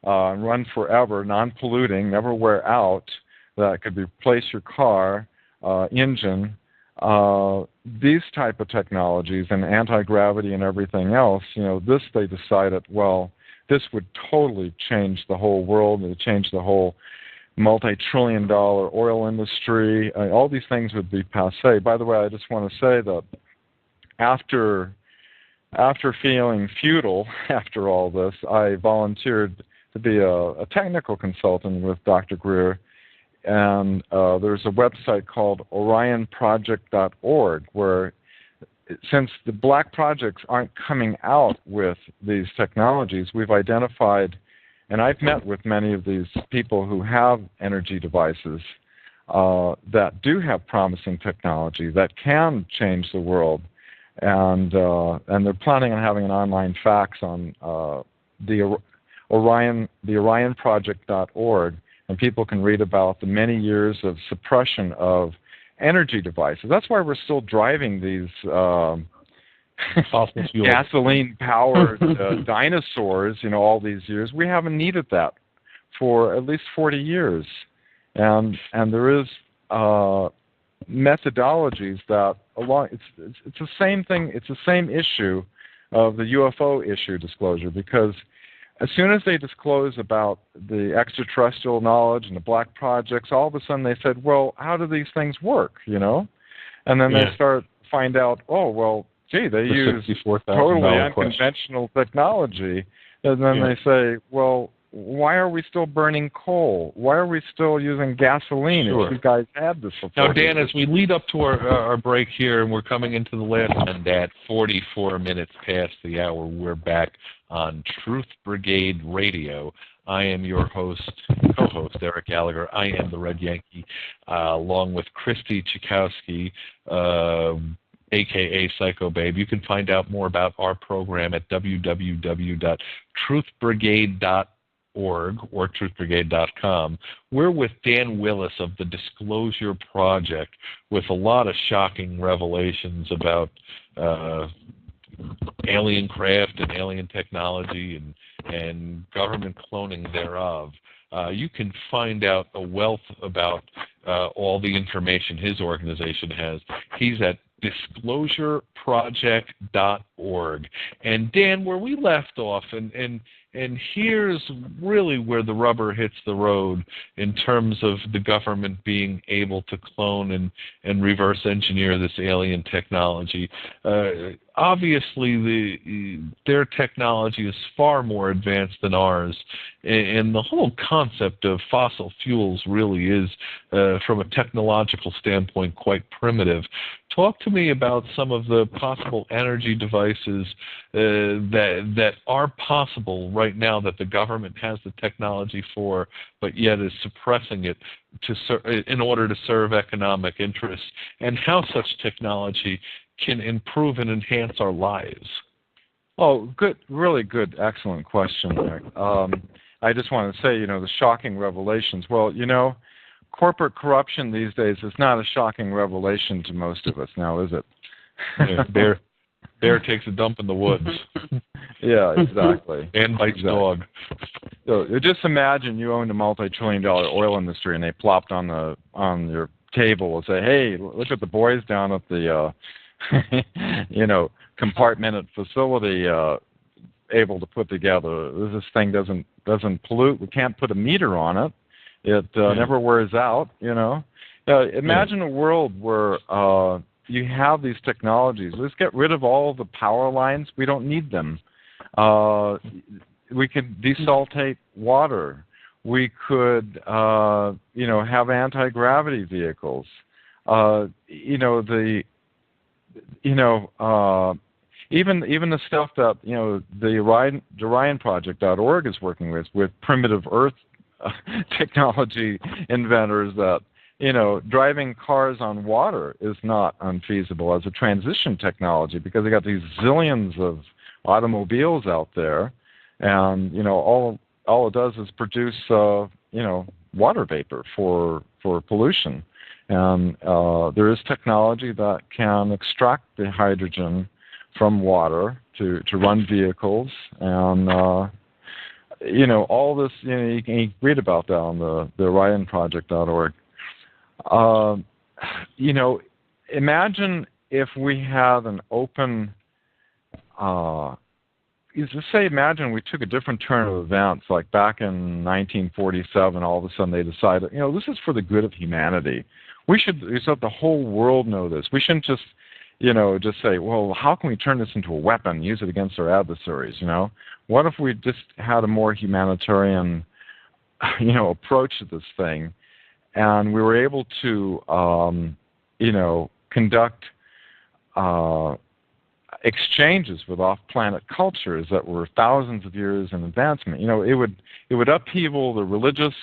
run forever, non-polluting, never wear out, that could replace your car engine. These type of technologies and anti-gravity and everything else, this they decided, well, this would totally change the whole world. It would change the whole multi-trillion-dollar oil industry. All these things would be passé. By the way, I just want to say that after feeling futile after all this, I volunteered to be a technical consultant with Dr. Greer, and there's a website called orionproject.org where, since the black projects aren't coming out with these technologies, we've identified, and I've met with many of these people who have energy devices that do have promising technology that can change the world. And they're planning on having an online fax on the orionproject.org, and people can read about the many years of suppression of energy devices. That's why we're still driving these gasoline-powered dinosaurs, all these years. We haven't needed that for at least 40 years, and there is methodologies that it's the same thing. It's the same issue of the UFO issue disclosure, because as soon as they disclose about the extraterrestrial knowledge and the black projects, all of a sudden they said, well, how do these things work, And then they find out, oh, well, gee, they use totally unconventional technology. And then they say, well, why are we still burning coal? Why are we still using gasoline if you guys had this before? Now, Dan, as we lead up to our break here, and we're coming into the last end at 44 minutes past the hour, we're back on Truth Brigade Radio. I am your co-host, Eric Gallagher. I am the Red Yankee, along with Christie Chikowski, a.k.a. Psycho Babe. You can find out more about our program at www.truthbrigade.org or truthbrigade.com. We're with Dan Willis of the Disclosure Project with a lot of shocking revelations about alien craft and alien technology and government cloning thereof. You can find out a wealth about all the information his organization has. He's at disclosureproject.org. And Dan, where we left off, and here's really where the rubber hits the road in terms of the government being able to clone and reverse engineer this alien technology. Obviously, their technology is far more advanced than ours, and the whole concept of fossil fuels really is, from a technological standpoint, quite primitive. Talk to me about some of the possible energy devices that are possible right now that the government has the technology for, but yet is suppressing it in order to serve economic interests, and how such technology can improve and enhance our lives. Oh, good, really good, excellent question, Nick. I just want to say, the shocking revelations. Well, corporate corruption these days is not a shocking revelation to most of us now, is it? Yeah, bear takes a dump in the woods. Yeah, exactly. And bites dog. So just imagine you owned a multi-trillion-dollar oil industry, and they plopped on your table and say, "Hey, look at the boys down at the compartmented facility able to put together. This thing doesn't pollute. We can't put a meter on it. It never wears out. Imagine a world where you have these technologies. Let's get rid of all the power lines. We don't need them. We could desaltate water. We could, have anti-gravity vehicles. Even the stuff that the OrionProject.org is working with primitive Earth technology inventors that driving cars on water is not unfeasible as a transition technology, because they got these zillions of automobiles out there, and all it does is produce water vapor for pollution. And there is technology that can extract the hydrogen from water to run vehicles, and all this, you can read about that on the OrionProject.org. Imagine if we had an open, imagine we took a different turn of events, like back in 1947, all of a sudden they decided, this is for the good of humanity. We should let the whole world know this. We shouldn't just say, well, how can we turn this into a weapon, use it against our adversaries, What if we just had a more humanitarian, approach to this thing, and we were able to, conduct exchanges with off-planet cultures that were thousands of years in advancement. It would upheaval the religious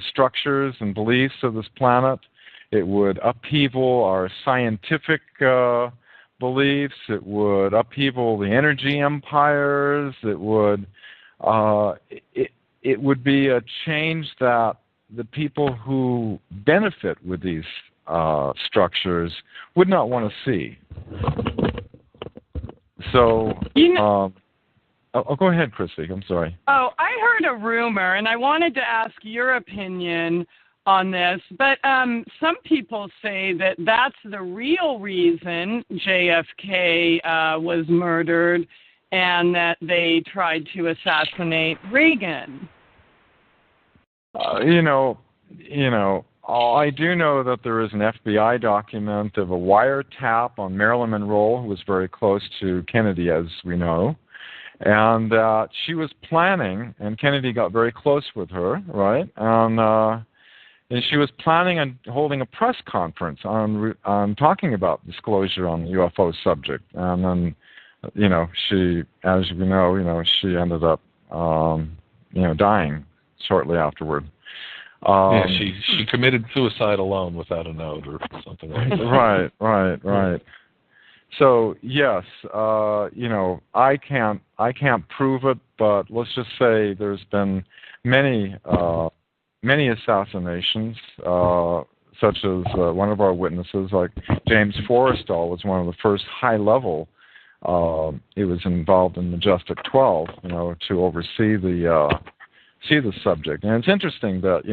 structures and beliefs of this planet. It would upheaval our scientific beliefs. It would upheaval the energy empires. It would be a change that the people who benefit with these structures would not want to see. So, go ahead, Christie. I'm sorry. Oh, I heard a rumor, and I wanted to ask your opinion on this, but some people say that that's the real reason JFK was murdered and that they tried to assassinate Reagan. I do know that there is an FBI document of a wiretap on Marilyn Monroe, who was very close to Kennedy, as we know, and she was planning, and Kennedy got very close with her, right? And she was planning on holding a press conference on talking about disclosure on the UFO subject. And then, she, as we know, she ended up, dying shortly afterward. She committed suicide alone without a note or something like that. Right. So yes, I can't prove it, but let's just say there's been many assassinations, such as one of our witnesses, like James Forrestal, was one of the first high-level. He was involved in Majestic 12, to oversee the subject. And it's interesting that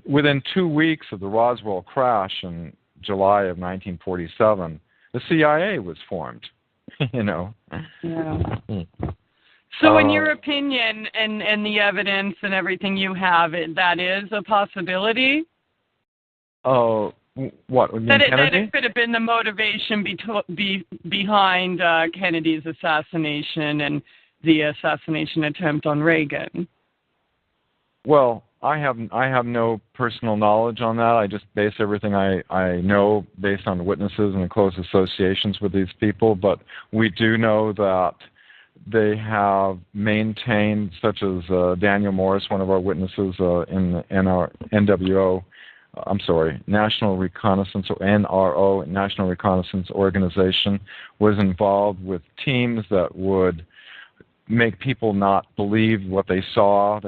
within 2 weeks of the Roswell crash in July of 1947, the CIA was formed. Yeah. So in your opinion and the evidence and everything you have, that is a possibility? Oh, what? That it could have been the motivation behind Kennedy's assassination and the assassination attempt on Reagan. Well, I have no personal knowledge on that. I just base everything I know based on witnesses and close associations with these people. But we do know that they have maintained, such as Daniel Morris, one of our witnesses in our National Reconnaissance, or NRO, National Reconnaissance Organization, was involved with teams that would make people not believe what they saw,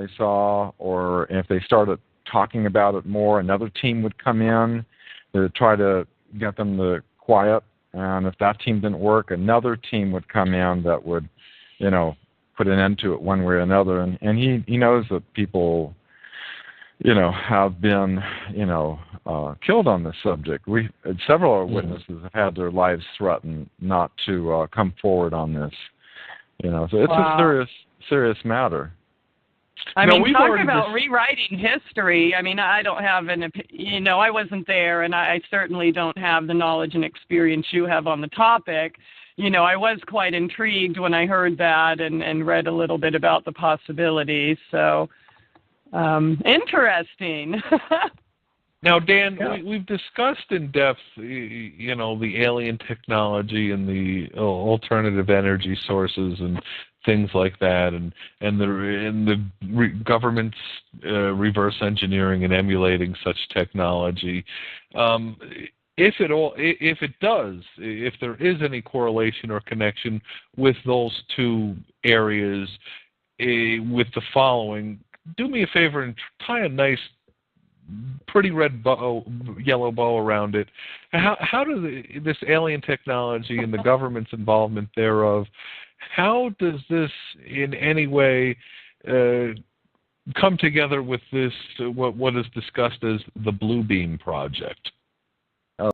or if they started talking about it more, another team would come in to try to get them to quiet. And if that team didn't work, another team would come in that would, put an end to it one way or another. And he knows that people, have been, killed on this subject. Several of our witnesses have had their lives threatened not to come forward on this. So it's a serious matter. I mean, talk about rewriting history. I mean, I don't have I wasn't there, and I certainly don't have the knowledge and experience you have on the topic. I was quite intrigued when I heard that and read a little bit about the possibilities. So, interesting. Now, Dan, we've discussed in depth, the alien technology and the alternative energy sources and things like that, and the government's reverse engineering and emulating such technology. If there is any correlation or connection with those two areas, with the following, do me a favor and tie a nice, pretty red yellow bow around it. How does this alien technology and the government's involvement thereof How does this in any way come together with this, what is discussed as the Blue Beam Project?